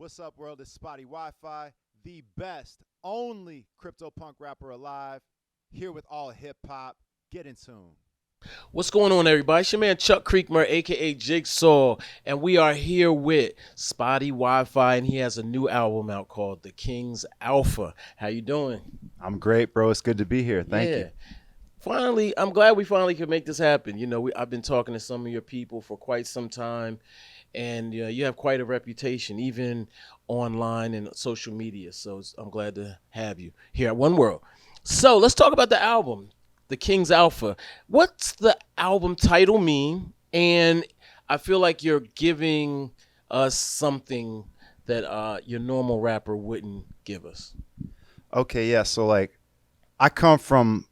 What's up, world? It's Spottie WiFi, the best, only CryptoPunk rapper alive, here with all hip hop. Get in tune. What's going on, everybody? It's your man Chuck Creekemur, aka Jigsaw, and we are here with Spottie WiFi, and he has a new album out called The King's Alpha. How you doing? I'm great, bro. It's good to be here. Thank you. Finally, I'm glad we finally could make this happen. I've been talking to some of your people for quite some time, and you have quite a reputation, even online and social media. So I'm glad to have you here at WonWorld. So let's talk about the album, The King's Alpha. What's the album title mean? And I feel like you're giving us something that your normal rapper wouldn't give us. Okay, yeah. So, like, I come from,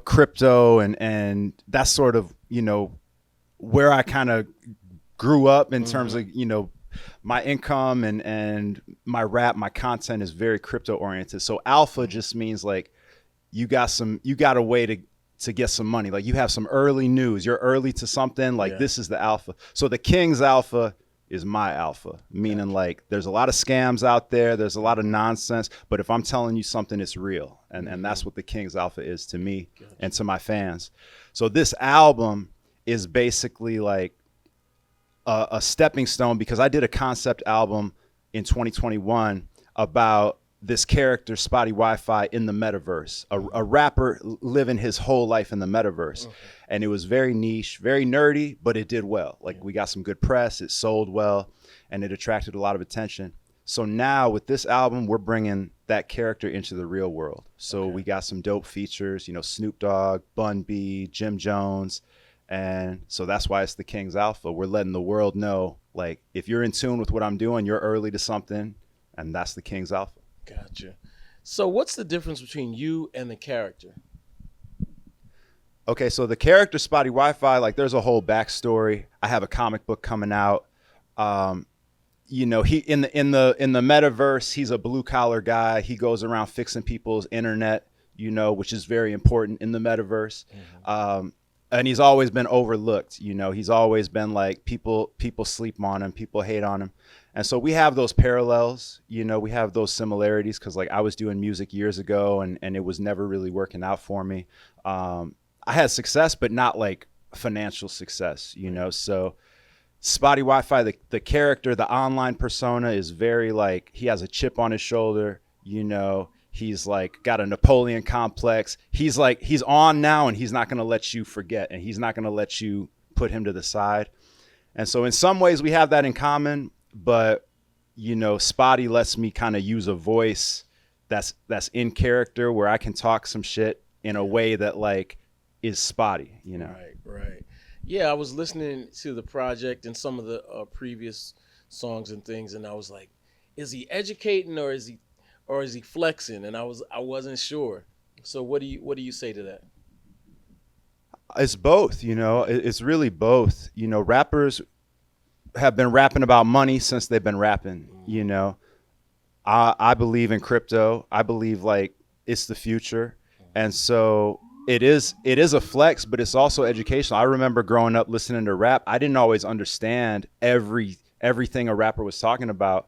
crypto and that's sort of, where I kind of grew up in terms of, my income and my rap, my content is very crypto oriented. So alpha just means like you got a way to get some money. Like you have some early news, you're early to something, like this is the alpha. So the King's Alpha is my alpha, meaning like there's a lot of scams out there, there's a lot of nonsense, but if I'm telling you something, it's real. And that's what the King's Alpha is to me and to my fans. So this album is basically like a stepping stone, because I did a concept album in 2021 about this character, Spottie WiFi, in the metaverse, a rapper living his whole life in the metaverse. And it was very niche, very nerdy, but it did well. Like we got some good press, it sold well, and it attracted a lot of attention. So now with this album, we're bringing that character into the real world. So we got some dope features, Snoop Dogg, Bun B, Jim Jones. And so that's why it's the King's Alpha. We're letting the world know, like, if you're in tune with what I'm doing, you're early to something, and that's the King's Alpha. Gotcha. So what's the difference between you and the character? Okay, so the character Spottie WiFi, like there's a whole backstory. I have a comic book coming out. He in the metaverse, he's a blue collar guy. He goes around fixing people's internet, which is very important in the metaverse. And he's always been overlooked. He's always been like people sleep on him, people hate on him. And so we have those parallels, we have those similarities, because like I was doing music years ago and it was never really working out for me. I had success, but not like financial success, So Spottie WiFi, the character, the online persona is very like, he has a chip on his shoulder, He's like got a Napoleon complex. He's like, he's on now and he's not going to let you forget, and he's not going to let you put him to the side. And so in some ways we have that in common, but Spottie lets me kind of use a voice that's in character, where I can talk some shit in a way that like is Spottie, Right. Yeah, I was listening to the project and some of the previous songs and things, and I was like, is he educating or is he flexing? And I wasn't sure. So what do you say to that? It's both, it's really both. Rappers have been rapping about money since they've been rapping. I believe in crypto. I believe like it's the future. And so it is a flex, but it's also educational. I remember growing up listening to rap. I didn't always understand everything a rapper was talking about.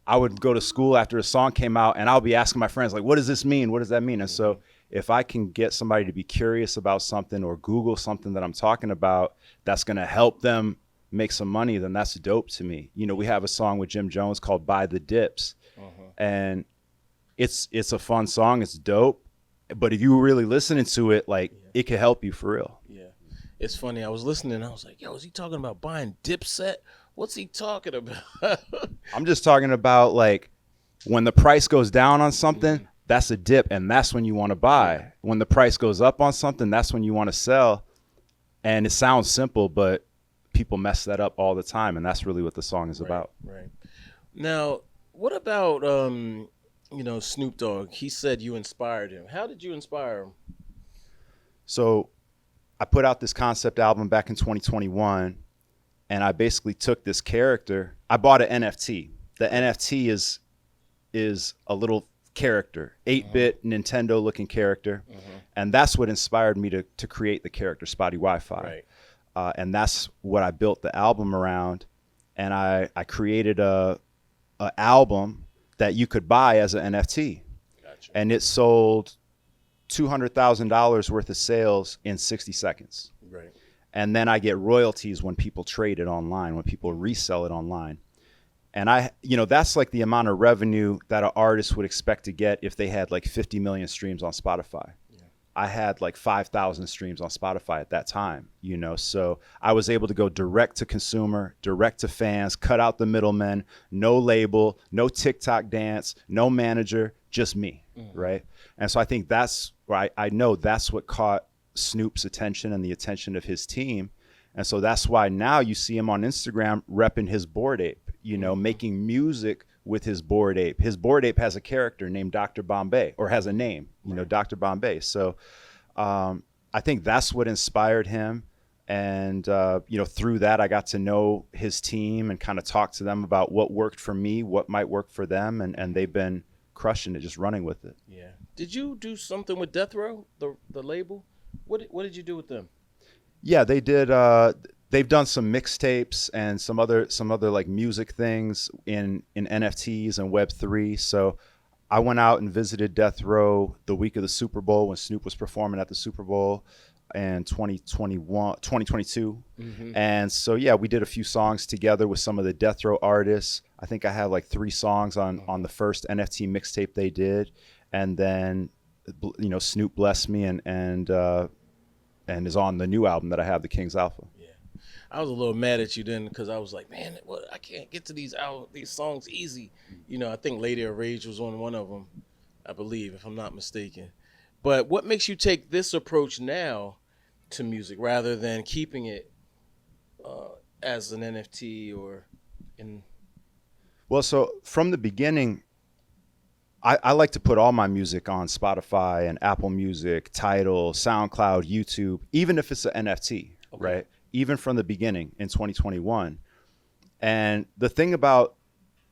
I would go to school after a song came out and I'll be asking my friends, like, what does this mean? What does that mean? And so if I can get somebody to be curious about something or Google something that I'm talking about that's going to help them make some money, then that's dope to me. We have a song with Jim Jones called Buy the Dips. And it's a fun song. It's dope. But if you were really listening to it, like it could help you for real. Yeah. It's funny. I was listening and I was like, yo, is he talking about buying Dipset? What's he talking about? I'm just talking about like when the price goes down on something, that's a dip, and that's when you want to buy. When the price goes up on something, that's when you want to sell. And it sounds simple, but people mess that up all the time, and that's really what the song is about. Right. Now, what about Snoop Dogg? He said you inspired him. How did you inspire him? So I put out this concept album back in 2021. And I basically took this character. I bought an NFT. The NFT is a little character, 8-bit Nintendo looking character. And that's what inspired me to create the character Spottie WiFi. And that's what I built the album around. And I created a an album that you could buy as an NFT. Gotcha. And it sold $200,000 worth of sales in 60 seconds. Right. And then I get royalties when people trade it online, when people resell it online. And that's like the amount of revenue that an artist would expect to get if they had like 50 million streams on Spotify. Yeah. I had like 5,000 streams on Spotify at that time, so I was able to go direct to consumer, direct to fans, cut out the middlemen, no label, no TikTok dance, no manager, just me. Mm-hmm. Right. And so I think that's why I know that's what caught Snoop's attention and the attention of his team. And so that's why now you see him on Instagram repping his Bored Ape, making music with his Bored Ape. His Bored Ape has a character named Dr. Bombay, or has a name, Dr. Bombay. So I think that's what inspired him. And, through that, I got to know his team and kind of talk to them about what worked for me, what might work for them. And they've been crushing it, just running with it. Yeah. Did you do something with Death Row, the label? What did you do with them? Yeah, they did. They've done some mixtapes and some other like music things in NFTs and Web3. So I went out and visited Death Row the week of the Super Bowl when Snoop was performing at the Super Bowl in 2022. Mm-hmm. And so, yeah, we did a few songs together with some of the Death Row artists. I think I have like 3 songs on the first NFT mixtape they did. And then, Snoop blessed me and is on the new album that I have, The King's Alpha. Yeah, I was a little mad at you then because I was like, man, I can't get to these songs easy. I think Lady of Rage was on one of them, I believe, if I'm not mistaken. But what makes you take this approach now to music rather than keeping it as an NFT or in? Well, so from the beginning, I like to put all my music on Spotify and Apple Music, Tidal, SoundCloud, YouTube, even if it's an NFT, okay. Right? Even from the beginning in 2021. And the thing about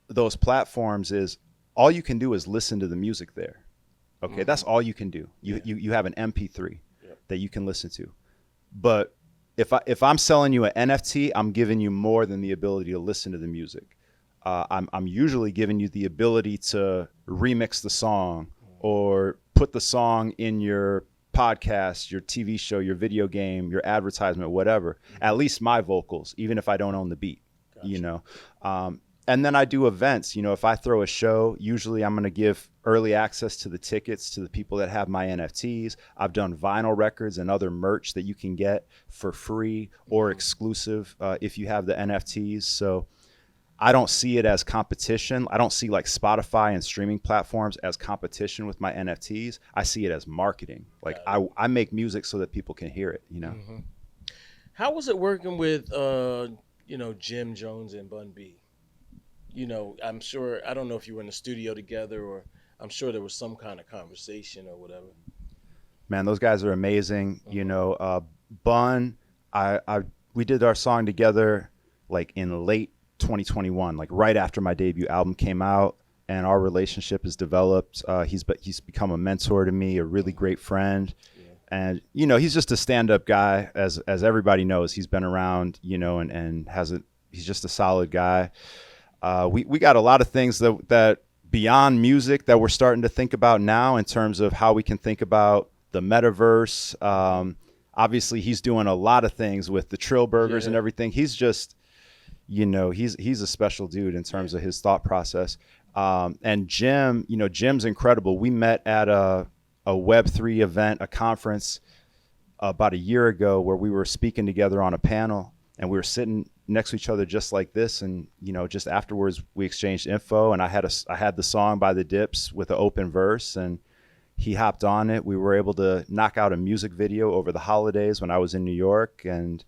those platforms is all you can do is listen to the music there. Okay, mm-hmm. That's all you can do. You have an MP3 that you can listen to. But if I'm selling you an NFT, I'm giving you more than the ability to listen to the music. I'm usually giving you the ability to remix the song or put the song in your podcast, your TV show, your video game, your advertisement, whatever. At least my vocals, even if I don't own the beat, Gotcha. And then I do events. If I throw a show, usually I'm going to give early access to the tickets to the people that have my NFTs. I've done vinyl records and other merch that you can get for free or exclusive if you have the NFTs. So I don't see it as competition. I don't see like Spotify and streaming platforms as competition with my NFTs. I see it as marketing. Like I make music so that people can hear it, Mm-hmm. How was it working with, Jim Jones and Bun B? I'm sure, I don't know if you were in the studio together or I'm sure there was some kind of conversation or whatever. Man, those guys are amazing. Mm-hmm. Bun, we did our song together like in late 2021, like right after my debut album came out, and our relationship has developed. He's become a mentor to me, a really great friend. And, he's just a stand-up guy, as everybody knows. He's been around, and he's just a solid guy. We got a lot of things that beyond music that we're starting to think about now in terms of how we can think about the metaverse. Obviously, he's doing a lot of things with the Trill Burgers and everything. He's just, he's a special dude in terms of his thought process. And Jim, Jim's incredible. We met at a Web3 event, a conference about a year ago where we were speaking together on a panel, and we were sitting next to each other just like this. And, just afterwards we exchanged info, and I had the song by the Dips with an open verse, and he hopped on it. We were able to knock out a music video over the holidays when I was in New York. And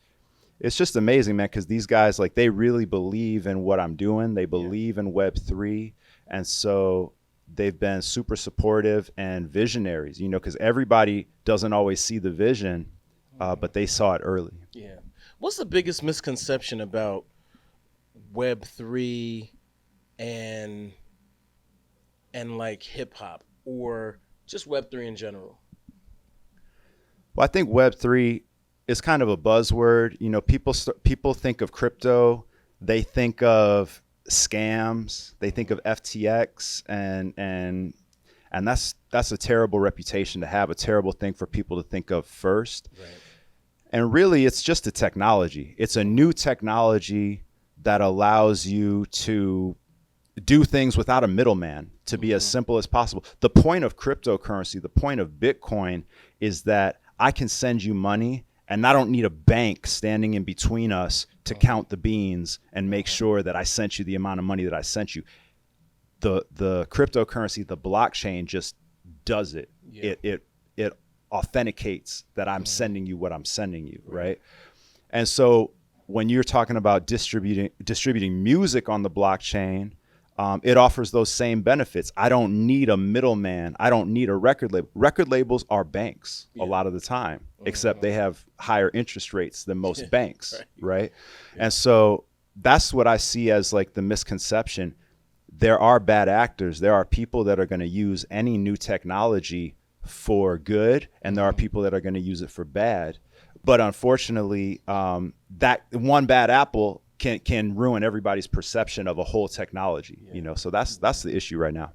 it's just amazing, man, because these guys, like, they really believe in what I'm doing. They believe in Web3. And so they've been super supportive and visionaries, because everybody doesn't always see the vision, but they saw it early. Yeah. What's the biggest misconception about Web3 and like hip hop, or just Web3 in general? Well, I think Web3 is kind of a buzzword. People think of crypto, they think of scams. They think of FTX, and that's a terrible reputation to have, a terrible thing for people to think of first. Right. And really, it's just a technology. It's a new technology that allows you to do things without a middleman, to be as simple as possible. The point of cryptocurrency, the point of Bitcoin, is that I can send you money and I don't need a bank standing in between us to count the beans and make sure that I sent you the amount of money that I sent you. The cryptocurrency, the blockchain, just does it. Yeah. It authenticates that I'm sending you what I'm sending you, right? And so when you're talking about distributing music on the blockchain, it offers those same benefits. I don't need a middleman. I don't need a record label. Record labels are banks a lot of the time, except they have higher interest rates than most banks, right? Yeah. And so that's what I see as like the misconception. There are bad actors. There are people that are going to use any new technology for good, and there are people that are going to use it for bad. But unfortunately, that one bad apple can ruin everybody's perception of a whole technology, you know. So that's the issue right now.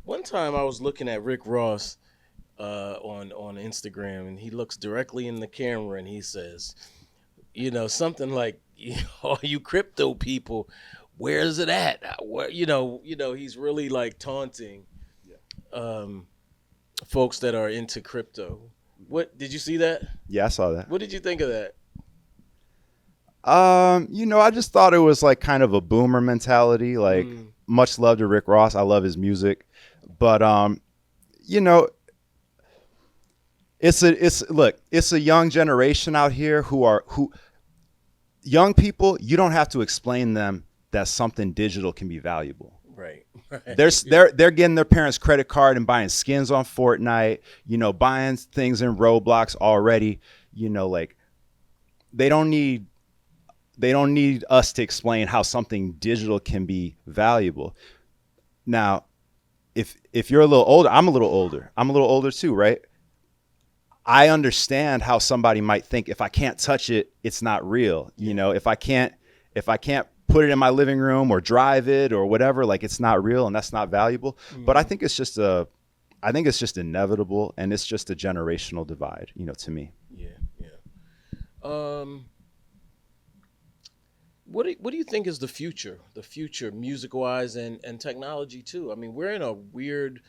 One time I was looking at Rick Ross on Instagram, and he looks directly in the camera and he says, you know, something like, all you crypto people, where is it at? Where, you know, he's really like taunting folks that are into crypto. What did you see that? Yeah, I saw that. What did you think of that? You know, I just thought it was like kind of a boomer mentality. Like, much love to Rick Ross. I love his music, but you know, it's a young generation out here who young people. You don't have to explain them that something digital can be valuable. Right. They're getting their parents' credit card and buying skins on Fortnite. You know, buying things in Roblox already. You know, like they don't need us to explain how something digital can be valuable. Now, if you're a little older, I'm a little older too, right? I understand how somebody might think, if I can't touch it, it's not real. You know, if I can't put it in my living room or drive it or whatever, like it's not real and that's not valuable. But I think it's just inevitable, and it's just a generational divide, you know, to me. Yeah. What do you think is the future music-wise and technology too? I mean, we're in a weird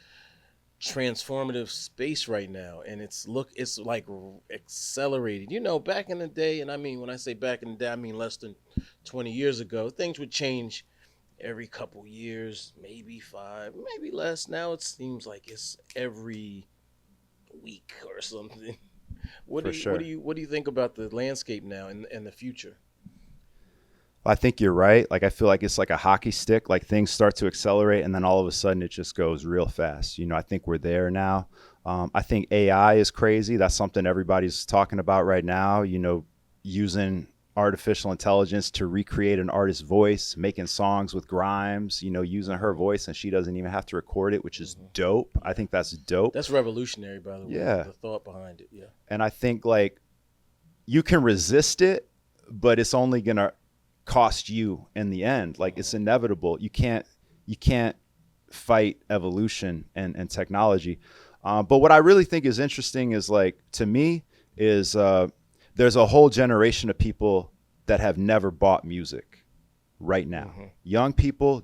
transformative space right now, and it's like accelerated. You know, back in the day, and I mean, when I say back in the day, I mean less than 20 years ago, things would change every couple years, maybe 5, maybe less. Now it seems like it's every week or something. What do you think about the landscape now and the future? I think you're right. Like, I feel like it's like a hockey stick. Like, things start to accelerate, and then all of a sudden it just goes real fast. You know, I think we're there now. I think AI is crazy. That's something everybody's talking about right now. You know, using artificial intelligence to recreate an artist's voice, making songs with Grimes, you know, using her voice, and she doesn't even have to record it, which is dope. I think that's dope. That's revolutionary, by the way. Yeah. The thought behind it. Yeah. And I think, like, you can resist it, but it's only going to cost you in the end. Like, it's inevitable. You can't fight evolution and technology. But what I really think is interesting is, like, to me, is there's a whole generation of people that have never bought music right now. Young people,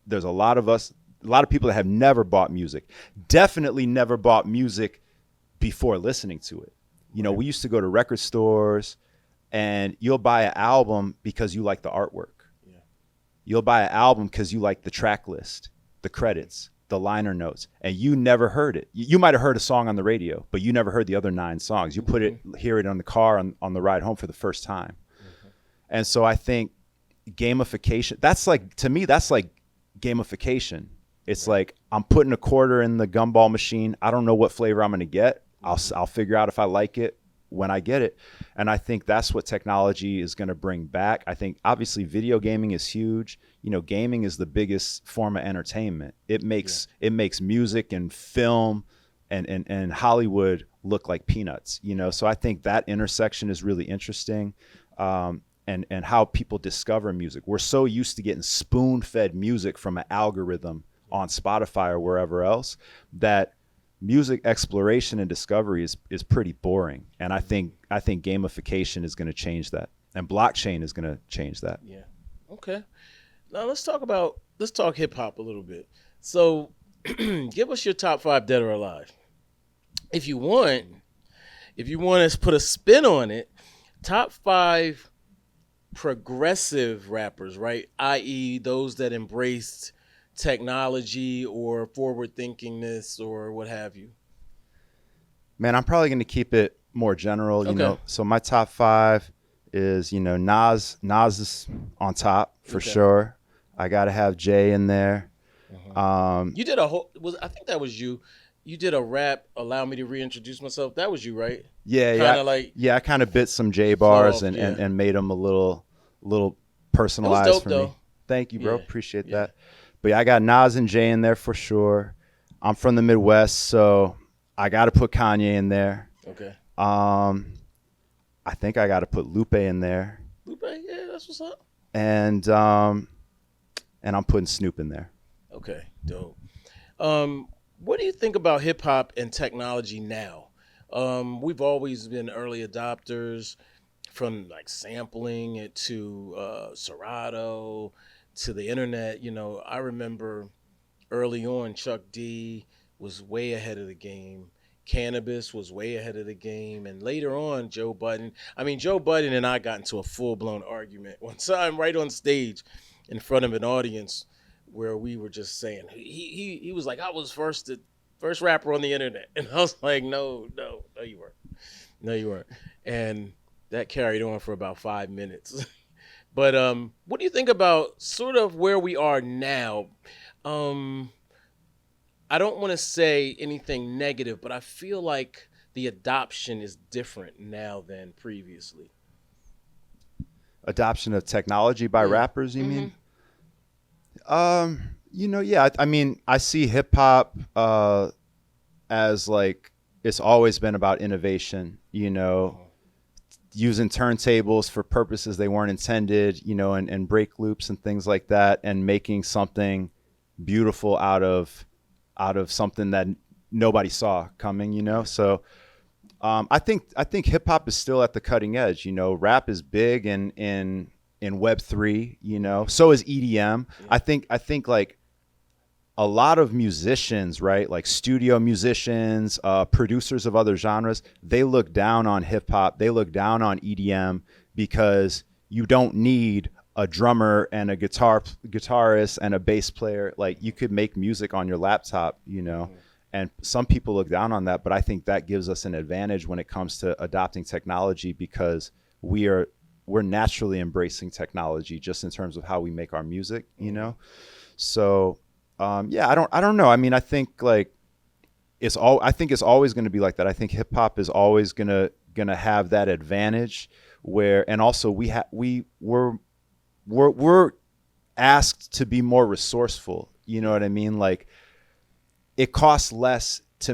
there's a lot of people that have never bought music. Definitely never bought music before listening to it. You know, we used to go to record stores, and you'll buy an album because you like the artwork. Yeah. You'll buy an album because you like the track list, the credits, the liner notes, and you never heard it. You might have heard a song on the radio, but you never heard the other 9 songs. You hear it on the car on the ride home for the first time. And so I think gamification, to me, that's like gamification. It's like, I'm putting a quarter in the gumball machine. I don't know what flavor I'm going to get. I'll figure out if I like it when I get it. And I think that's what technology is going to bring back. I think obviously video gaming is huge. You know, gaming is the biggest form of entertainment. It makes music and film and Hollywood look like peanuts, you know? So I think that intersection is really interesting. And and how people discover music. We're so used to getting spoon-fed music from an algorithm on Spotify or wherever else that music exploration and discovery is pretty boring. And I think gamification is going to change that, and blockchain is going to change that. Yeah. Okay. Now let's talk hip hop a little bit. So, give us your top 5 dead or alive. If you want us to put a spin on it, top 5 progressive rappers, right? I.e., those that embraced technology or forward thinkingness or what have you. Man, I'm probably going to keep it more general, you Okay. know. So my top 5 is, you know, Nas is on top for Okay. sure. I got to have Jay in there. You did I think that was you. You did a rap, Allow Me to Reintroduce Myself. That was you, right? I kind of bit some J bars off, and made them a little personalized dope, for though. me. Thank you, bro. Yeah, Appreciate yeah. that. But yeah, I got Nas and Jay in there for sure. I'm from the Midwest, so I got to put Kanye in there. Okay. I think I got to put Lupe in there. Lupe, yeah, that's what's up. And I'm putting Snoop in there. Okay, dope. What do you think about hip hop and technology now? We've always been early adopters, from like sampling it to Serato to the internet. You know, I remember early on, Chuck D was way ahead of the game. Cannabis was way ahead of the game, and later on, Joe Budden. Joe Budden and I got into a full blown argument one time right on stage, in front of an audience, where we were just saying he was like, I was first rapper on the internet, and I was like, no, you weren't, and that carried on for about 5 minutes. But what do you think about sort of where we are now? I don't want to say anything negative, but I feel like the adoption is different now than previously. Adoption of technology by rappers, you mean? You know, yeah. I see hip hop as like it's always been about innovation. You know, using turntables for purposes they weren't intended. You know, and break loops and things like that, and making something beautiful out of something that nobody saw coming. You know, so. I think hip hop is still at the cutting edge. You know, rap is big in Web3. You know, so is EDM. Yeah. I think like a lot of musicians, right? Like studio musicians, producers of other genres, they look down on hip hop. They look down on EDM because you don't need a drummer and a guitarist and a bass player. Like you could make music on your laptop. You know. Mm-hmm. And some people look down on that, but I think that gives us an advantage when it comes to adopting technology, because we're naturally embracing technology just in terms of how we make our music, you know? So, yeah, I don't know. I think like I think it's always going to be like that. I think hip hop is always going to have that advantage where, and also we're asked to be more resourceful. You know what I mean? Like, it costs less to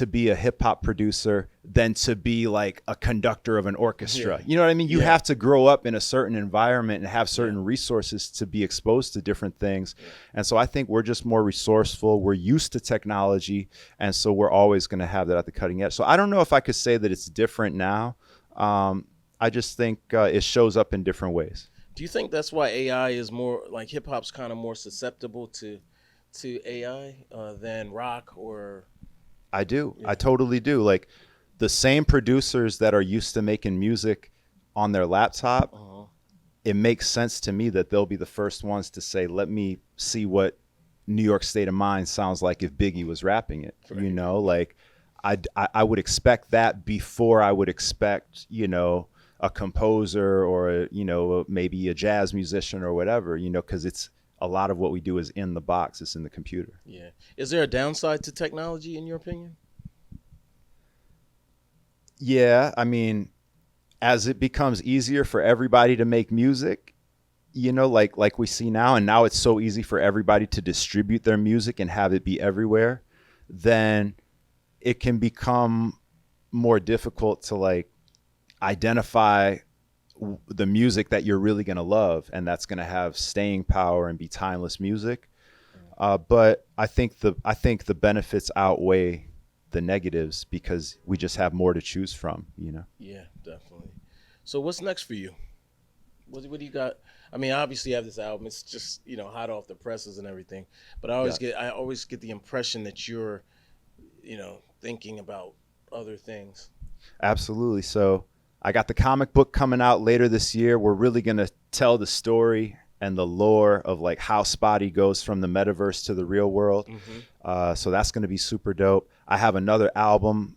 be a hip hop producer than to be like a conductor of an orchestra. Yeah. You know what I mean? You have to grow up in a certain environment and have certain resources to be exposed to different things. Yeah. And so I think we're just more resourceful. We're used to technology. And so we're always going to have that at the cutting edge. So I don't know if I could say that it's different now. I just think it shows up in different ways. Do you think that's why AI is more like hip hop's kind of more susceptible to AI than rock? Or I do. Yeah. I totally do. Like the same producers that are used to making music on their laptop, it makes sense to me that they'll be the first ones to say, let me see what New York State of Mind sounds like if Biggie was rapping it. Right. You know, like I would expect that before I would expect, you know, a composer or, you know, maybe a jazz musician or whatever, you know, because it's a lot of what we do is in the box. It's in the computer. Yeah. Is there a downside to technology in your opinion? Yeah. As it becomes easier for everybody to make music, you know, like we see now, and now it's so easy for everybody to distribute their music and have it be everywhere, then it can become more difficult to like identify the music that you're really going to love, and that's going to have staying power and be timeless music. But I think the benefits outweigh the negatives because we just have more to choose from, you know? Yeah, definitely. So what's next for you? What do you got? I mean, obviously you have this album. It's just, hot off the presses and everything. But I always get the impression that you're, thinking about other things. Absolutely. So I got the comic book coming out later this year. We're really going to tell the story and the lore of like how Spottie goes from the metaverse to the real world. So that's going to be super dope. I have another album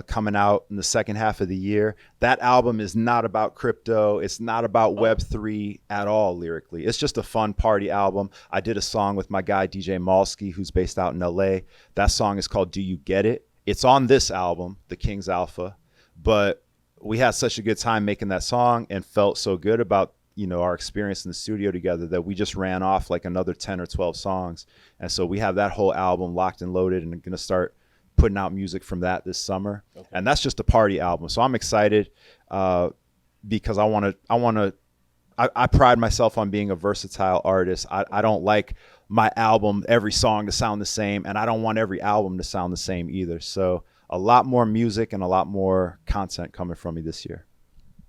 coming out in the second half of the year. That album is not about crypto. It's not about Web3 at all lyrically. It's just a fun party album. I did a song with my guy DJ Malski, who's based out in LA. That song is called Do You Get It? It's on this album, The King's Alpha, but we had such a good time making that song and felt so good about our experience in the studio together that we just ran off like another 10 or 12 songs. And so we have that whole album locked and loaded and going to start putting out music from that this summer. Okay. And that's just a party album. So I'm excited because I pride myself on being a versatile artist. I don't like my album, every song to sound the same, and I don't want every album to sound the same either. So a lot more music and a lot more content coming from me this year.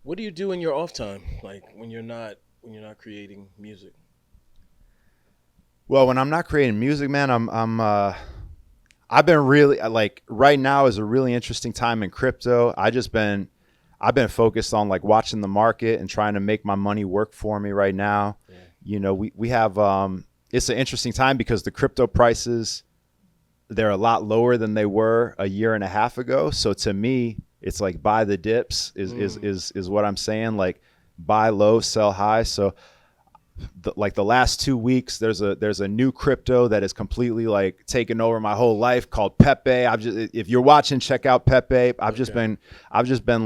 What do you do in your off time, like when you're not creating music? Well, when I'm not creating music, man, I've been really like right now is a really interesting time in crypto. I've been focused on like watching the market and trying to make my money work for me right now. Yeah. We have it's an interesting time because the crypto prices, they're a lot lower than they were a year and a half ago. So to me, it's like buy the dips is what I'm saying. Like buy low, sell high. So the last 2 weeks, there's a new crypto that is completely like taken over my whole life called Pepe. If you're watching, check out Pepe. I've just been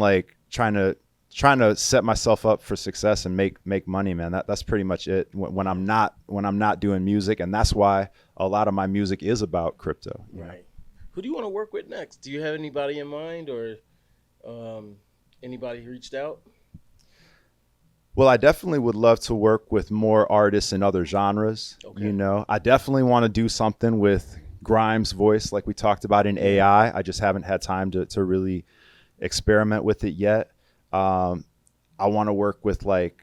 like trying to set myself up for success and make money, man. That's pretty much it when I'm not doing music, and that's why a lot of my music is about crypto. Right. Who do you want to work with next? Do you have anybody in mind, or anybody who reached out? Well, I definitely would love to work with more artists in other genres. Okay. I definitely want to do something with Grimes' voice, like we talked about in AI. I just haven't had time to really experiment with it yet. I want to work with like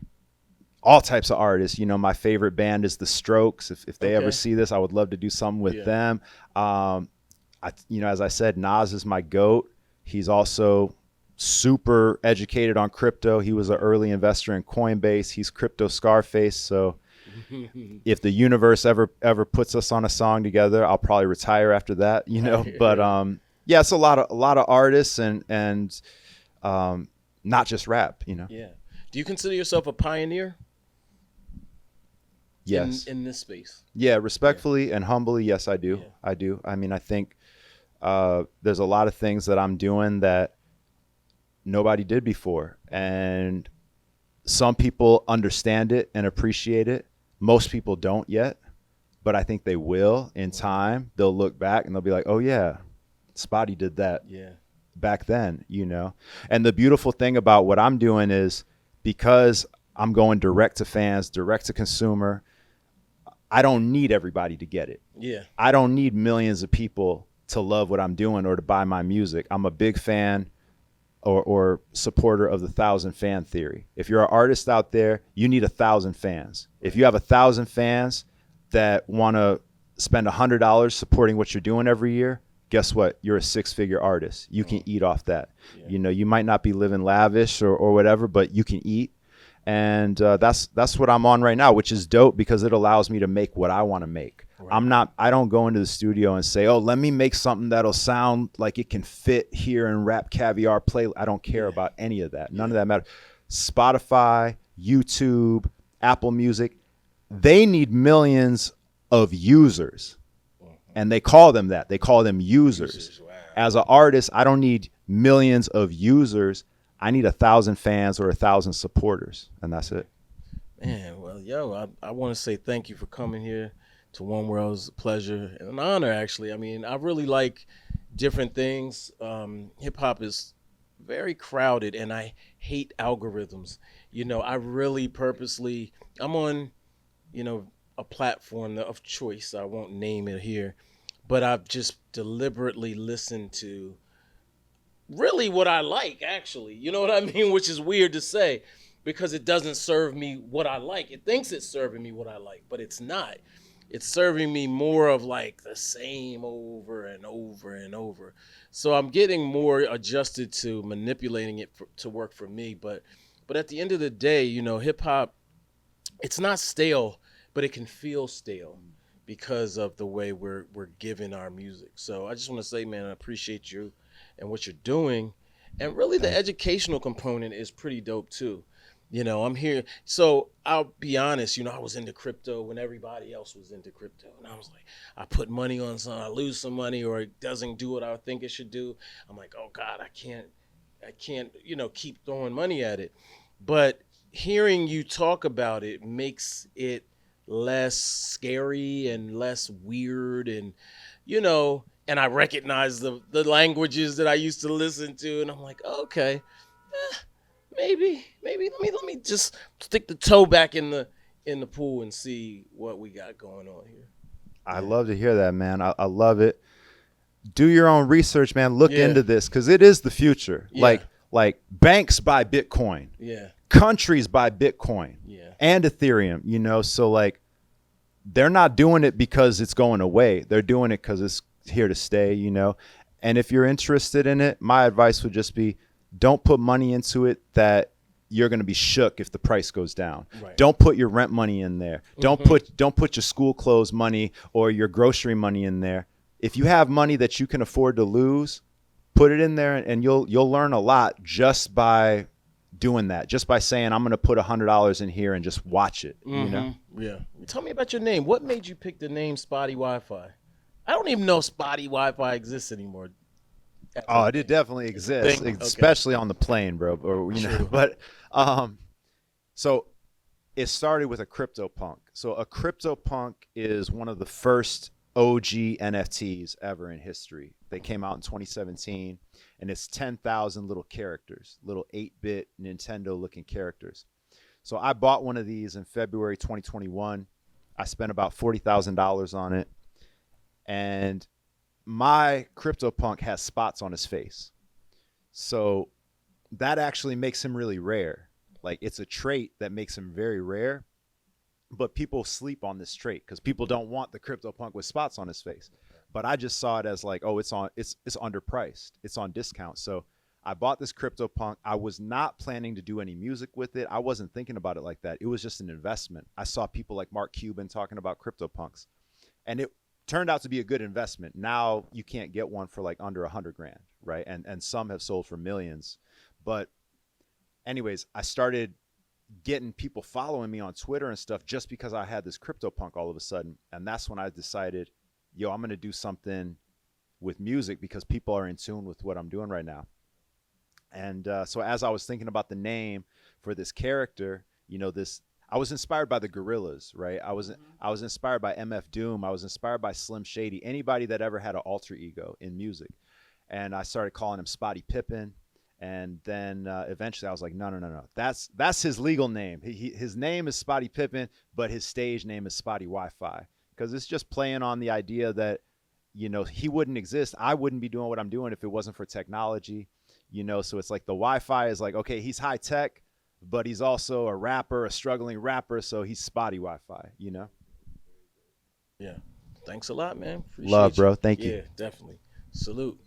all types of artists. My favorite band is The Strokes. If they ever see this, I would love to do something with them. As I said, Nas is my GOAT. He's also super educated on crypto. He was an early investor in Coinbase. He's crypto Scarface. So if the universe ever puts us on a song together, I'll probably retire after that, But yeah, it's a lot of artists and not just rap, Yeah. Do you consider yourself a pioneer? Yes. In this space. Yeah, respectfully and humbly, yes, I do. Yeah. I do. I mean, I think there's a lot of things that I'm doing that nobody did before, and some people understand it and appreciate it. Most people don't yet, but I think they will in time. They'll look back and they'll be like, oh yeah, Spottie did that back then, And the beautiful thing about what I'm doing is because I'm going direct to fans, direct to consumer, I don't need everybody to get it. Yeah. I don't need millions of people to love what I'm doing or to buy my music. I'm a big fan or supporter of the 1,000 fan theory. If you're an artist out there, you need 1,000 fans. If you have 1,000 fans that want to spend $100 supporting what you're doing every year, guess what? You're a 6-figure artist. You can eat off that. Yeah. You might not be living lavish or whatever, but you can eat. And that's what I'm on right now, which is dope because it allows me to make what I want to make. Right. I don't go into the studio and say, oh, let me make something that'll sound like it can fit here in Rap Caviar play. I don't care about any of that. None of that matters. Spotify, YouTube, Apple Music, they need millions of users. And they call them that. They call them users. Wow. As an artist, I don't need millions of users. I need 1,000 fans or 1,000 supporters, and that's it. Man, well, I want to say thank you for coming here to WonWorld. It's a pleasure and an honor, actually. I mean, I really like different things. Hip hop is very crowded, and I hate algorithms. I really purposely, I'm on, a platform of choice. I won't name it here, but I've just deliberately listened to really what I like, actually. You know what I mean? Which is weird to say because it doesn't serve me what I like. It thinks it's serving me what I like, but it's not. It's serving me more of like the same over and over and over. So I'm getting more adjusted to manipulating it to work for me. But at the end of the day, hip hop, it's not stale, but it can feel stale because of the way we're giving our music. So I just want to say, man, I appreciate you and what you're doing. And really the educational component is pretty dope too. I'm here. So I'll be honest, I was into crypto when everybody else was into crypto. And I was like, I put money on something, I lose some money, or it doesn't do what I think it should do. I'm like, oh God, I can't, keep throwing money at it. But hearing you talk about it makes it less scary and less weird, and and I recognize the languages that I used to listen to, and I'm like, okay, maybe let me just stick the toe back in the pool and see what we got going on here. I love to hear that, man. I love it. Do your own research, man. Look into this because it is the future. Yeah. Like banks buy Bitcoin. Yeah. Countries buy Bitcoin. Yeah. And Ethereum, so like they're not doing it because it's going away. They're doing it because it's here to stay, And if you're interested in it, my advice would just be don't put money into it that you're going to be shook if the price goes down. Right. Don't put your rent money in there. Don't put your school clothes money or your grocery money in there. If you have money that you can afford to lose, put it in there, and you'll learn a lot just by doing that. Just by saying I'm going to put $100 in here and just watch it. Yeah. Tell me about your name. What made you pick the name Spottie WiFi? I don't even know Spottie WiFi exists anymore. Oh, it definitely exists, especially on the plane, bro. Or but so it started with a CryptoPunk. So a CryptoPunk is one of the first OG NFTs ever in history. They came out in 2017, and it's 10,000 little characters, little 8-bit Nintendo-looking characters. So I bought one of these in February 2021. I spent about $40,000 on it, and my CryptoPunk has spots on his face. So that actually makes him really rare. Like, it's a trait that makes him very rare, but people sleep on this trait because people don't want the CryptoPunk with spots on his face. But I just saw it as like, oh, it's underpriced. It's on discount. So I bought this CryptoPunk. I was not planning to do any music with it. I wasn't thinking about it like that. It was just an investment. I saw people like Mark Cuban talking about CryptoPunks, and it turned out to be a good investment. Now you can't get one for like under $100,000, right? And some have sold for millions. But anyways, I started getting people following me on Twitter and stuff just because I had this CryptoPunk all of a sudden. And that's when I decided, I'm going to do something with music because people are in tune with what I'm doing right now. And so as I was thinking about the name for this character, I was inspired by the Gorillas, right? I was inspired by MF Doom. I was inspired by Slim Shady, anybody that ever had an alter ego in music. And I started calling him Spottie Pippen. And then eventually I was like, no. That's his legal name. His name is Spottie Pippen, but his stage name is Spottie WiFi. Because it's just playing on the idea that, he wouldn't exist. I wouldn't be doing what I'm doing if it wasn't for technology. So it's like the Wi-Fi is like, okay, he's high tech, but he's also a rapper, a struggling rapper. So he's Spottie WiFi, Yeah. Thanks a lot, man. Appreciate Love, bro. you. Thank you. Yeah, definitely. Salute.